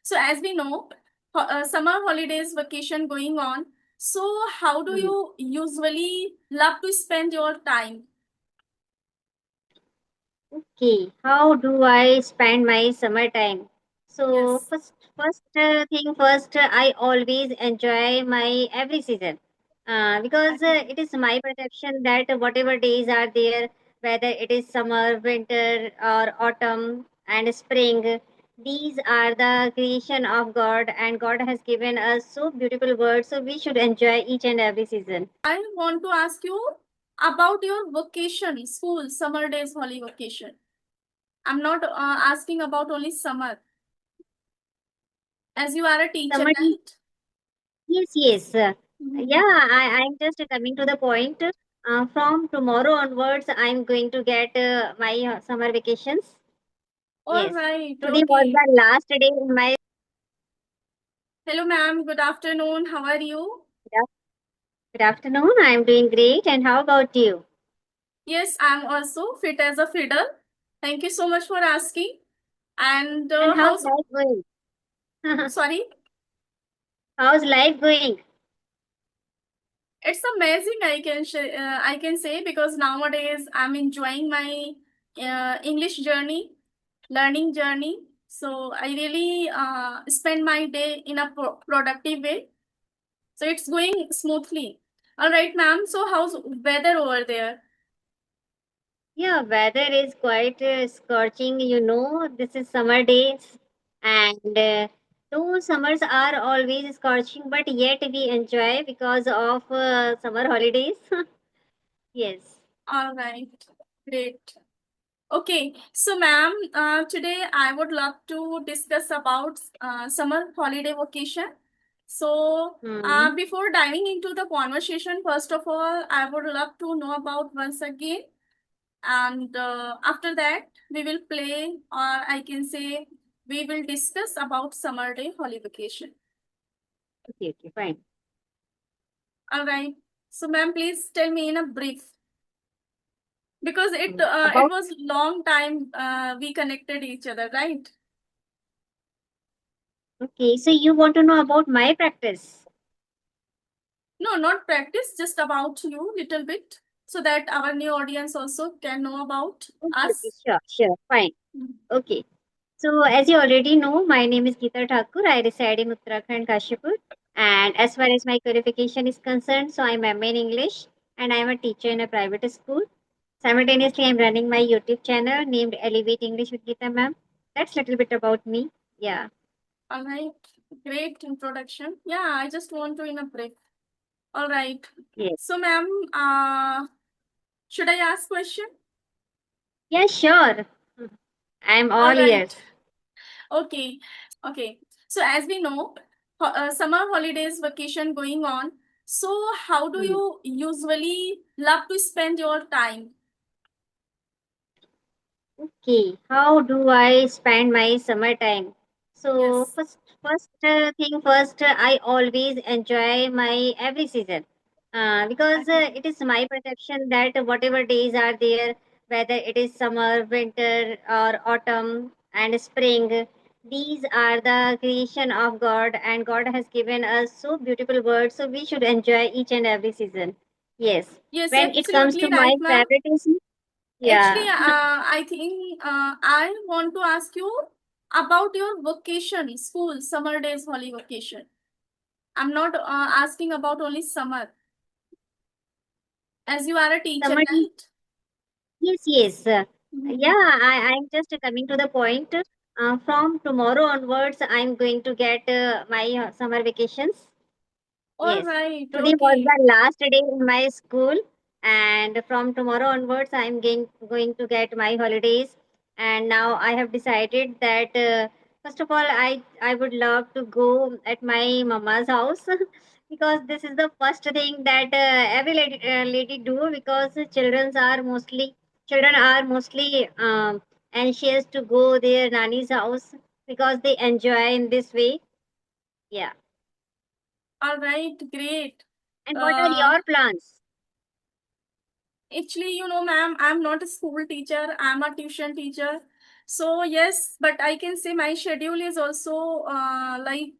So as we know, summer holidays, vacation going on. So how do Hmm. you usually love to spend your time? Okay, how do I spend my summertime? So Yes, first, I always enjoy my every season because agree. it is my perception that whatever days are there, whether it is summer, winter, or autumn and spring, these are the creation of God, and God has given us so beautiful words. So we should enjoy each and every season. I want to ask you about your vacation, school, summer days, holy vacation. I'm not asking about only summer, as you are a teacher, Summer, right? yes, yes. Mhm. Yeah, I'm just coming to the point. From tomorrow onwards, I'm going to get my summer vacations. All Yes. right, Today was okay. the last day in my. Hello, ma'am. Good afternoon. How are you? Good afternoon. I'm doing great. And how about you? Yes, I'm also fit as a fiddle. Thank you so much for asking. And And how's how's life going? sorry? How's life going? It's amazing. I can say because nowadays I'm enjoying my English journey, learning journey. So I really spend my day in a productive way. So it's going smoothly. All right, ma'am. So how's weather over there? Yeah, weather is quite scorching. This is summer days, and though summers are always scorching, but yet we enjoy because of summer holidays. Yes. All right, great. Okay, so ma'am, today I would love to discuss about summer holiday vacation. So, Hmm. before diving into the conversation, first of all, I would love to know about once again, and after that, we will play, or I can say, we will discuss about summer day holiday vacation. Okay, okay, fine. All right. So, ma'am, please tell me in a brief because it About was long time we connected each other, right? okay, so you want to know about my practice? No, not practice, just about you little bit so that our new audience also can know about Okay, okay, us. sure, sure, fine. Okay. So as you already know, my name is Geeta Thakur. I reside in Uttarakhand, Kashipur. And as far as my qualification is concerned, so I'm MA in English and I'm a teacher in a private school. Simultaneously, I'm running my YouTube channel named Elevate English with Geeta Ma'am. That's a little bit about me. Yeah. All right. Great introduction. Yeah, I just want to in a brief. All right. Yes. So, ma'am, should I ask question? Yeah, sure. I'm All all right. ears. Okay. Okay. So, as we know, summer holidays, vacation going on. So, how do Hmm. you usually love to spend your time? Okay, how do I spend my summertime? So Yes. first, I always enjoy my every season because Agree. it is my perception that whatever days are there, whether it is summer, winter, or autumn and spring, these are the creation of God, and God has given us so beautiful words. So we should enjoy each and every season. Yes, Yes, when it comes absolutely to my right, ma'am. favoritism, Actually, yeah. I think I want to ask you about your vacation, school, summer days, holiday vacation. I'm not asking about only summer, as you are a teacher, Summer right? Yes, yes. Mhm. Yeah, I'm just coming to the point. From tomorrow onwards, I'm going to get my summer vacations. All Yes. right, Today was okay. the last day in my school, and from tomorrow onwards, I'm going to get my holidays. And now I have decided that first of all, I would love to go at my mama's house because this is the first thing that every lady do because children are mostly anxious to go their nanny's house because they enjoy in this way. Yeah. All right, great. And what are Uh, your plans? Actually, ma'am, I'm not a school teacher. I'm a tuition teacher. So yes, but I can say my schedule is also like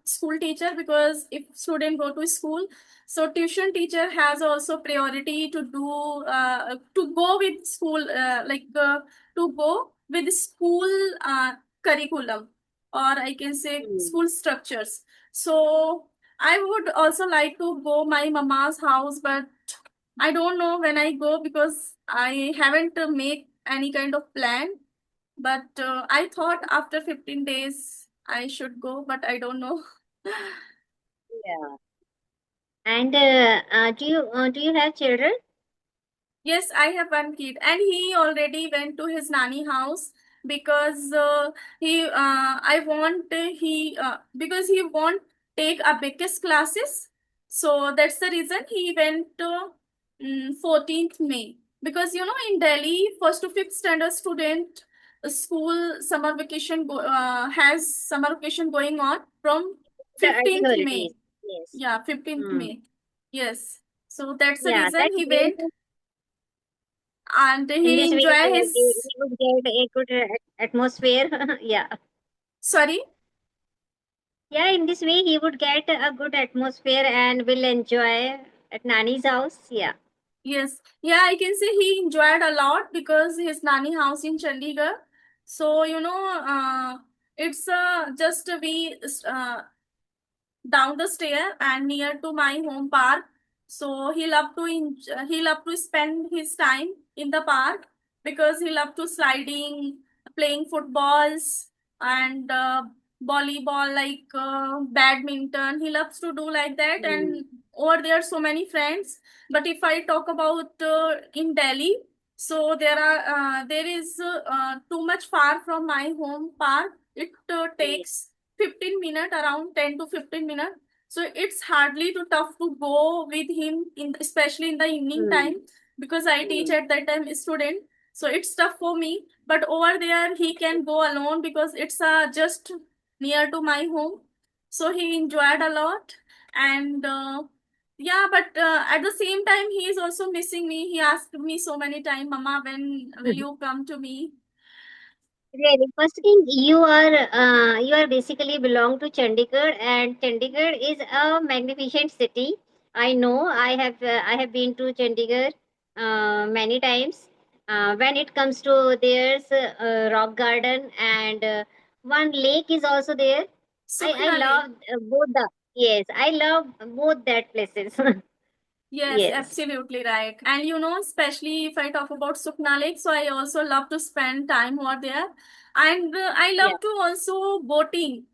school teacher, because if student go to school, so tuition teacher has also priority to do to go with school to go with school uh, curriculum, or I can say Hmm. school structures. So I would also like to go my mama's house, but I don't know when I go because I haven't made any kind of plan. But I thought after 15 days I should go, but I don't know. Yeah. And do you have children? Yes, I have one kid, and he already went to his nanny house because I want he because he won't take a biggest classes, so that's the reason he went to 14th May. Because in Delhi, first to fifth standard student school summer vacation has summer vacation going on from The early 15th holidays. May. Yes. Yeah, 15th Hmm. May. Yes. So that's the Yeah, reason that's he went, great. and In he this way, enjoy he his. would get a good atmosphere. Yeah. Sorry. Yeah, in this way, he would get a good atmosphere and will enjoy at Nani's house. Yeah. Yes, yeah, I can say he enjoyed a lot because his nanny house in Chandigarh. So it's just we down the stair and near to my home park. So he loved to spend his time in the park because he loved to sliding, playing footballs and volleyball, like badminton. He loves to do like that, Hmm. and over there so many friends. But if I talk about in Delhi, so there is too much far from my home park. It Yes. takes 15 minutes, around 10 to 15 minutes. So it's hardly too tough to go with him, especially in the evening Hmm. time, because I teach Hmm. at that time student. So it's tough for me. But over there he can go alone because it's just near to my home. So he enjoyed a lot. And yeah, but at the same time he is also missing me. He asked me so many times, Mama, when will you come to me? Really, first thing you are basically belong to Chandigarh, and Chandigarh is a magnificent city. I know. I have been to Chandigarh many times. When it comes to there's rock garden and one lake is also there. I Sukhna Lake. love both the yes. I love both that places. Yes, Yes. absolutely right. And especially if I talk about Sukna Lake, so I also love to spend time over there. And I Yeah. love to also boating,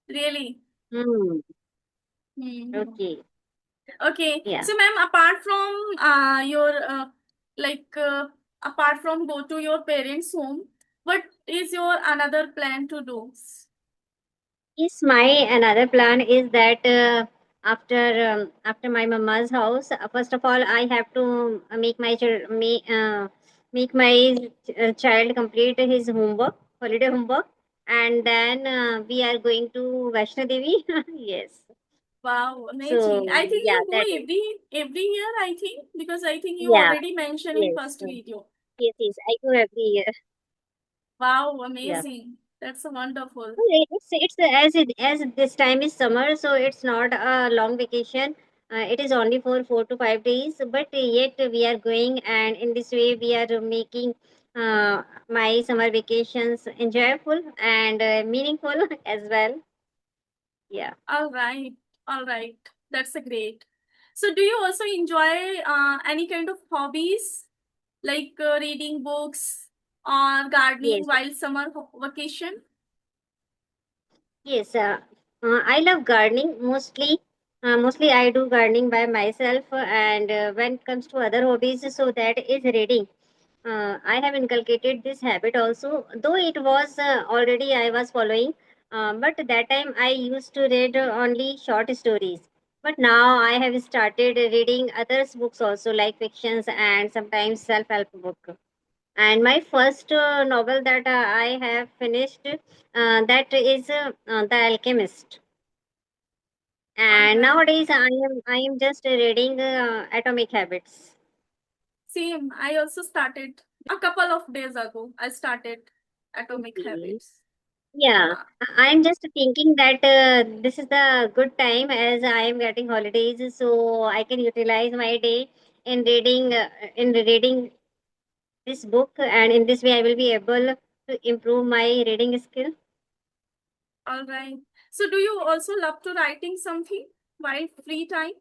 really. Hmm. Hmm. Okay. Okay. Yeah. So, ma'am, apart from like, apart from go to your parents' home, what is your another plan to do? Yes, my another plan is that after my mama's house, first of all, I have to make my child complete his homework, holiday homework, and then we are going to Vaishno Devi. Yes. Wow, So amazing. I think yeah, you go that is every year, I think, because I think you yeah. already mentioned in Yes. first video. Yes. Yes. I do every year. Wow, Yeah. amazing. That's wonderful. Well, as this time is summer, so it's not a long vacation. It is only for 4 to 5 days, but yet we are going, and in this way we are making my summer vacations enjoyable and meaningful as well. Yeah. All right. All right. That's a great. So, do you also enjoy any kind of hobbies like reading books or gardening Yes. while summer vacation? Yes. I love gardening mostly. Mostly I do gardening by myself, and when it comes to other hobbies, so that is reading. I have inculcated this habit also, though it was already I was following, but that time I used to read only short stories. But now I have started reading others books also, like fictions and sometimes self-help book. And my first novel that I have finished, that is The Alchemist. All And right. nowadays I am just reading Atomic Habits. Same. I also started a couple of days ago. I started Atomic Okay. Habits. Yeah, Yeah. I'm just thinking that this is the good time as I am getting holidays, so I can utilize my day in reading this book, and in this way I will be able to improve my reading skill. All right. So do you also love to writing something while free time?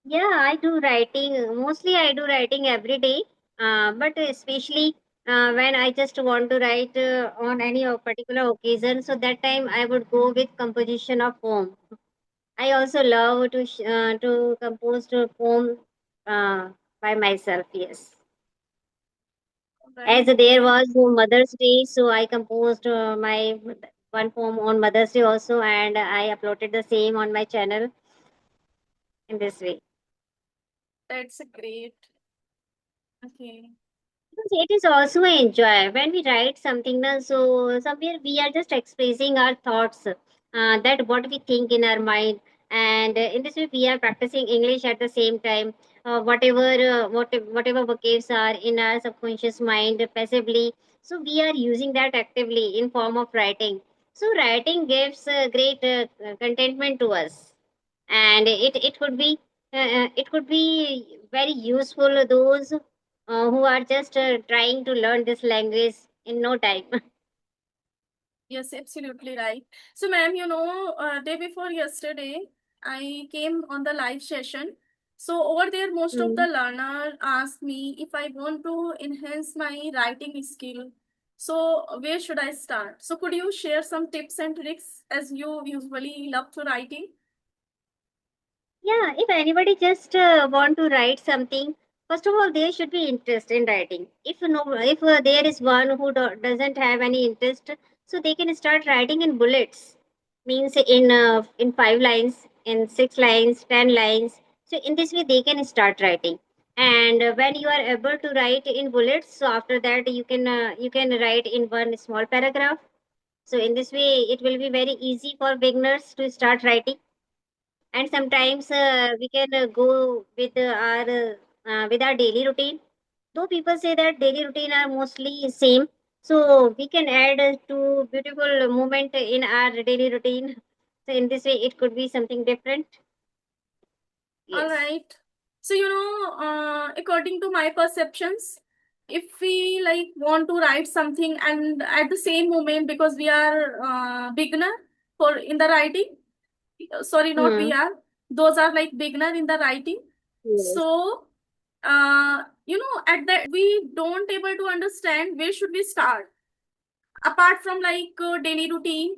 Yeah, I do writing. Mostly, I do writing every day, but especially when I just want to write on any particular occasion. So that time I would go with composition of poem. I also love to compose a poem uh, by myself. Yes, All as right. there was Mother's Day, so I composed my one poem on Mother's Day also, and I uploaded the same on my channel in this way. That's a great. Okay. Because it is also a enjoy when we write something na, so somewhere we are just expressing our thoughts, that what we think in our mind, and in this way we are practicing English at the same time. Whatever vocables are in our subconscious mind passively, so we are using that actively in form of writing. So writing gives great contentment to us, and it could be very useful those who are just trying to learn this language in no time. Yes, absolutely right. So, ma'am, day before yesterday, I came on the live session. So over there, most of Hmm. the learner asked me if I want to enhance my writing skill. So where should I start? So could you share some tips and tricks as you usually love to writing? Yeah, if anybody just want to write something, first of all, there should be interest in writing. If there is one who doesn't have any interest, so they can start writing in bullets, means in 5 lines, in 6 lines, 10 lines. So in this way, they can start writing. And when you are able to write in bullets, so after that you can write in one small paragraph. So in this way, it will be very easy for beginners to start writing. And sometimes we can go with our daily routine, though people say that daily routine are mostly same, so we can add two beautiful moment in our daily routine. So in this way it could be something different. All Yes. right. So, according to my perceptions, if we like want to write something and at the same moment, because we are beginner for in the writing, sorry, not we Hmm. are, those are like beginner in the writing. Yes. So, at that we don't able to understand where should we start apart from like daily routine.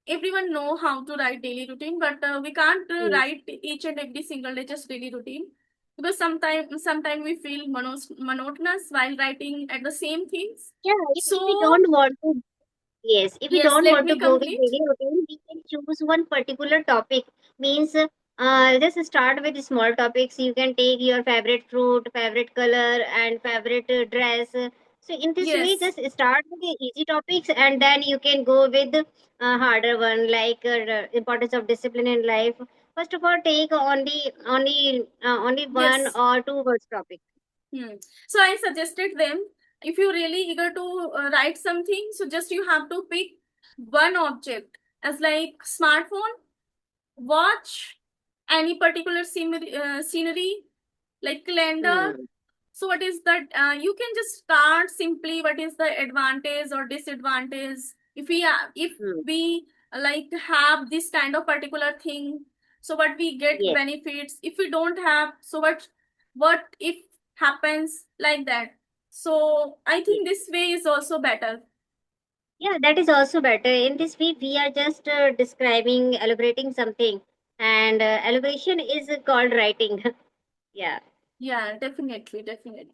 Everyone know how to write daily routine, but we can't Yes. write each and every single day just daily routine, because sometimes we feel monotonous while writing at the same things. Yeah, if we So don't want to. Yes, if we yes, don't let want to me go with complete. daily routine, we can choose one particular topic. Means, just start with small topics. You can take your favorite fruit, favorite color, and favorite dress. So in this way, Yes. just start with the easy topics, and then you can go with harder one, like the importance of discipline in life. First of all, take only one Yes. or two words topic. Hmm. So I suggested them, if you're really eager to write something, so just you have to pick one object as like smartphone, watch, any particular scenery, like calendar. Hmm. So what is that? You can just start simply. What is the advantage or disadvantage? If Hmm. we like have this kind of particular thing, so what we get Yes. benefits. If we don't have, so what if happens like that? So I Yes. think this way is also better. Yeah, that is also better. In this way, we are just describing, elaborating something, and elaboration is called writing. Yeah, Yeah, definitely, definitely.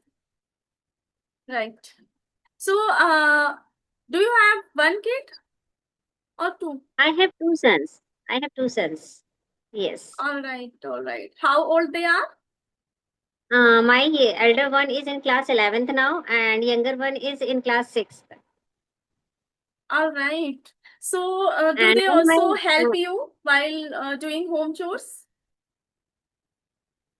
Right. So, do you have one kid or two? I have two sons. I have two sons. Yes. All right, all right. How old they are? My elder one is in class 11th now, and younger one is in class 6th. All right. So, do And they when also help you while doing home chores?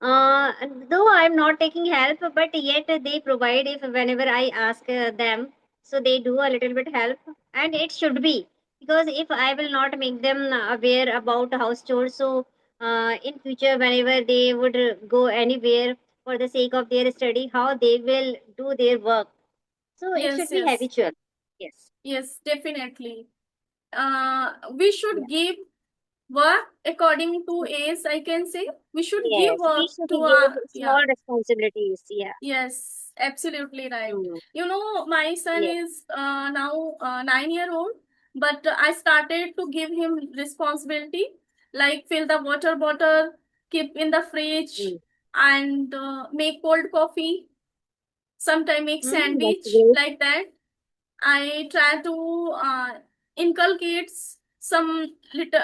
though I'm not taking help, but yet they provide if whenever I ask them. so they do a little bit help, and it should be, because if I will not make them aware about house chores, so in future whenever they would go anywhere for the sake of their study, how they will do their work. So it Yes, should be yes, habitual. Yes. yes, definitely. We Yeah. should give work according to age, I can say. We should give Yes, we work should to give yeah. small responsibilities. Yeah. Yes, absolutely right. Mm. You know, my son Yeah. is now 9 year old, but I started to give him responsibility like fill the water bottle, keep in the fridge, Mm. and make cold coffee. Sometimes make That's sandwich great. like that. I try to inculcate some little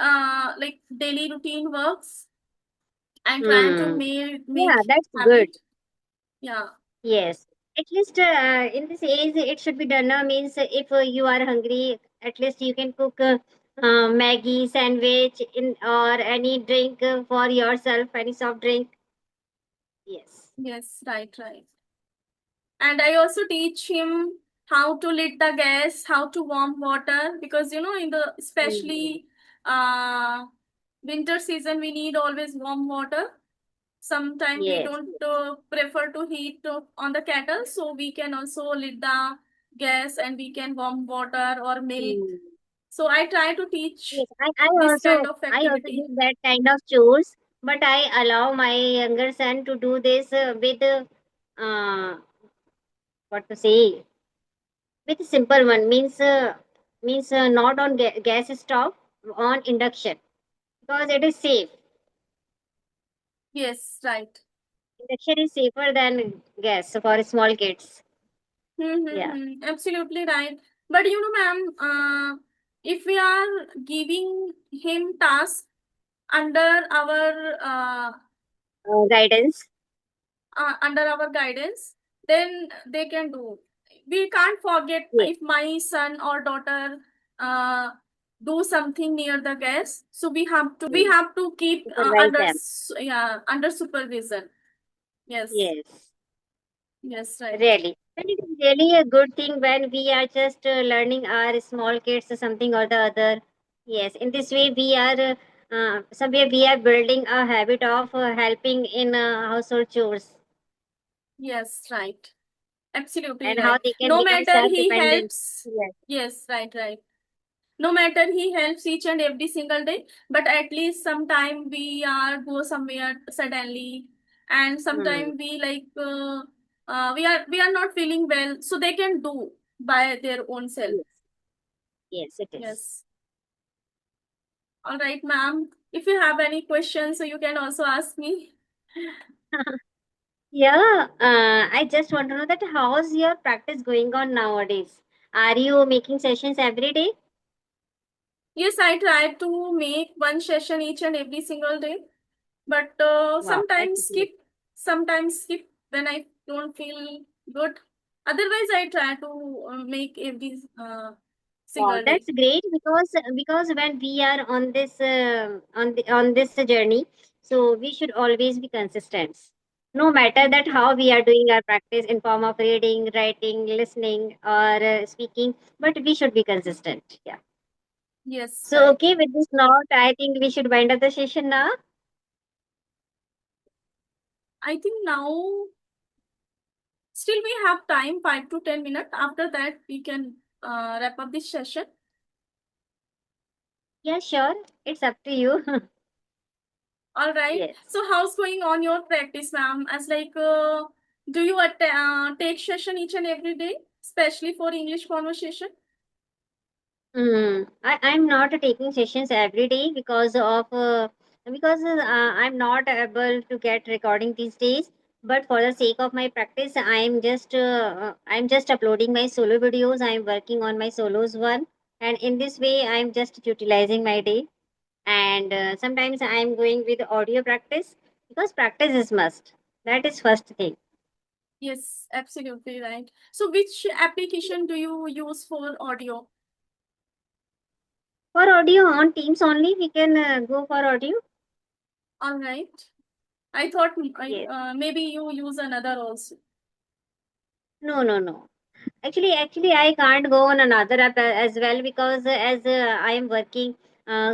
like daily routine works. I'm trying to Mm. make Yeah, that's good. habit. Yeah. Yes. At least in this age, it should be done. Means if you are hungry, at least you can cook Maggie sandwich in or any drink for yourself, any soft drink. Yes. Yes, right, right. And I also teach him how to lit the gas, how to warm water, because you know, in the Mm. especially uh, winter season, we need always warm water. Sometimes we Yes. don't prefer to heat on the kettle, so we can also lit the gas and we can warm water or milk. Mm. So I try to teach Yes, I this kind also of I also activity. do that kind of chores, but I allow my younger son to do this with uh, what to say, with simple one, means not on gas stove, on induction, because it is safe. Yes, right. Induction is safer than gas for small kids. Yeah. Absolutely right. But you know, ma'am, if we are giving him tasks Guidance. under our guidance, then they can do. We can't forget Yes. if my son or daughter uh, do something near the gas. So we Mm. have to keep Supervise them. yeah, under supervision. Yes, Yes. yes, right. Really. And it is really a good thing when we are just learning our small kids something or the other. Yes, in this way we are somewhere we are building a habit of helping in household chores, Yes, right. Absolutely and how right. they can No become matter he self-dependent. helps. Yes. Yes, right, right. No matter he helps each and every single day, but at least sometime we are go somewhere suddenly, and Hmm. sometime we like we are not feeling well, so they can do by their own self. Yes. Yes, it is. Yes. All right, ma'am. If you have any questions, so you can also ask me. Yeah. I just want to know that how's your practice going on nowadays? Are you making sessions every day? Yes, I try to make one session each and every single day, but Wow, that's great. sometimes skip when I don't feel good. Otherwise, I try to make every Wow, single that's day. great, because when we are on this on this journey, so we should always be consistent. No matter that how we are doing our practice in form of reading, writing, listening, or speaking, but we should be consistent. Yeah. Yes, So right. okay, with this note, I think we should wind up the session now. I think now still we have time, 5 to 10 minutes. After that, we can wrap up this session. Yeah, sure. It's up to you. All right. Yes. So, how's going on your practice, ma'am? As like, do you take session each and every day, especially for English conversation? I'm not taking sessions every day because I'm not able to get recording these days. But for the sake of my practice, I'm just uploading my solo videos. I'm working on my solos one, and in this way, I'm just utilizing my day. And sometimes I'm going with audio practice, because practice is must. That is first thing. Yes, absolutely right. So, which application do you use for audio? For audio on Teams only, we can go for audio. All right. I thought Yes. maybe you use another also. No, no, no. Actually, I can't go on another app as well, because as I am working.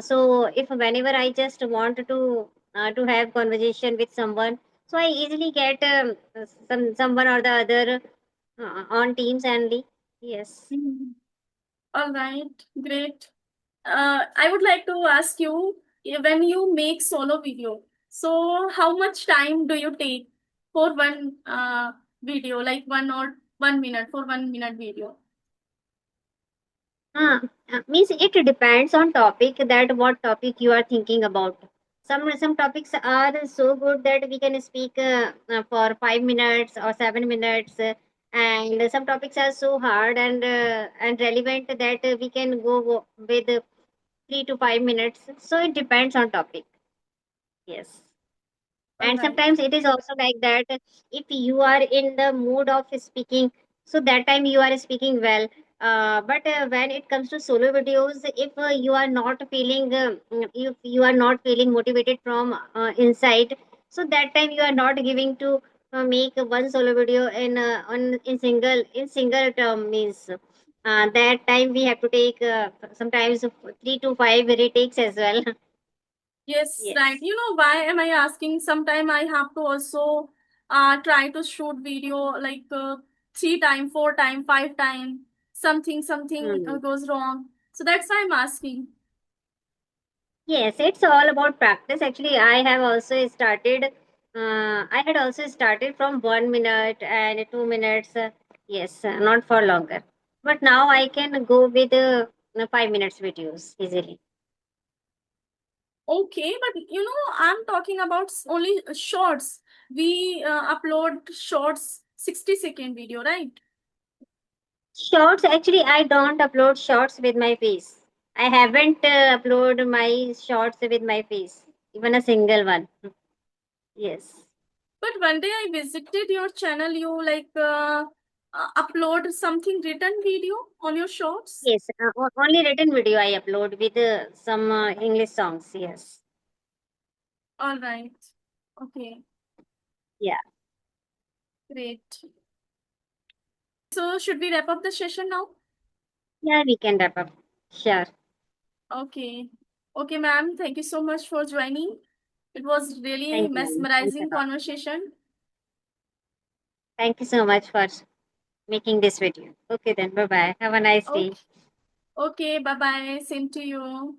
So if whenever I just want to have conversation with someone, so I easily get someone or the other on Teams only. Yes. Mhm. All right, great. I would like to ask you, when you make solo video, so how much time do you take for one video, like 1 minute for 1 minute video? Means it depends on topic, that what topic you are thinking about. Some topics are so good that we can speak for 5 minutes or 7 minutes, and some topics are so hard and relevant that we can go with 3 to 5 minutes. So it depends on topic. Yes. All And right. sometimes it is also like that, if you are in the mood of speaking, so that time you are speaking well. But when it comes to solo videos, if you are not feeling if you are not feeling motivated from inside, so that time you are not giving to make one solo video in single term. Means that time we have to take sometimes 3 to 5 retakes as well. Yes, right. Yes. You know, why am I asking? Sometime I have to also try to shoot video like 3 time, 4 time, 5 time. Something Hmm. goes wrong. So that's why I'm asking. Yes, it's all about practice. Actually, I had also started from 1 minute and 2 minutes. Yes, not for longer. But now I can go with 5 minutes videos easily. Okay, but you know, I'm talking about only shorts. We upload shorts, 60-second video, right? Shorts, actually, I don't upload shorts with my face. I haven't uploaded my shorts with my face, even a single one. Yes. But one day I visited your channel, you like upload something written video on your shorts. Yes, only written video I upload with some English songs. Yes. All right. Okay, Yeah. great. So should we wrap up the session now? Yeah, we can wrap up. Sure. Okay. Okay, ma'am. Thank you so much for joining. It was really Thank you, ma'am. Thanks a mesmerizing lot. conversation. Thank you so much for making this video. Okay, then. Bye bye. Have a nice day. Okay. Okay. Bye bye. Same to you.